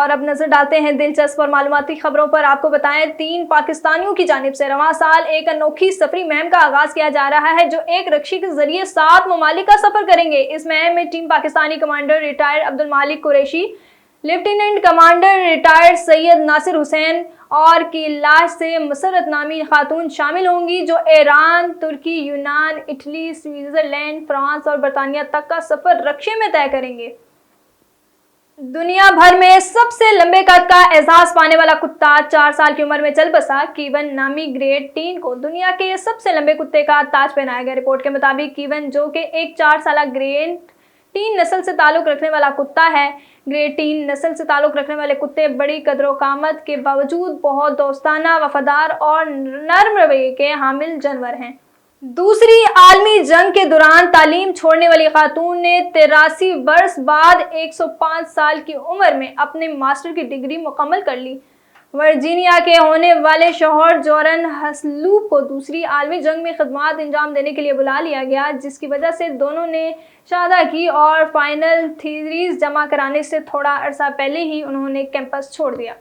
और अब नजर डालते हैं दिलचस्प और मालूमाती खबरों पर। आपको बताएं, 3 पाकिस्तानियों की जानिब से रवां साल एक अनोखी सफरी मुहिम का आगाज किया जा रहा है, जो एक रक्षी के जरिए 7 ममालिक का सफर करेंगे। इस मुहिम में टीम पाकिस्तानी commander retired Abdul Malik Qureshi, lieutenant commander retired Syed Nasir Hussain और की लाश से मसरत नामी खातून शामिल होंगी, जो ईरान, तुर्की, यूनान, इटली, स्विट्जरलैंड, फ्रांस और बरतानिया तक का सफर रक्षे में तय करेंगे। दुनिया भर में सबसे लंबे कद का एजाज पाने वाला कुत्ता 4 साल की उम्र में चल बसा कीवन नामी ग्रेट टीन को दुनिया के सबसे लंबे कुत्ते का ताज पहनाया गया। रिपोर्ट के मुताबिक कीवन, जो कि एक 4 साल ग्रेट टीन नस्ल से ताल्लुक रखने वाला कुत्ता है। ग्रेट टीन नस्ल से ताल्लुक रखने वाले कुत्ते बड़ी कदर कामत के बावजूद बहुत दोस्ताना, वफादार और नर्म रवैये के हामिल जानवर हैं। दूसरी आलमी जंग के दौरान तालीम छोड़ने वाली खातून ने 83 वर्ष बाद 105 साल की उम्र में अपने मास्टर की डिग्री मुकम्मल कर ली। वर्जीनिया के होने वाले शौहर जॉर्डन हसलूप को दूसरी आलमी जंग में खिदमत अंजाम देने के लिए बुला लिया गया, जिसकी वजह से दोनों ने शादी की और फाइनल थीरीज जमा कराने से थोड़ा अरसा पहले ही उन्होंने कैंपस छोड़ दिया।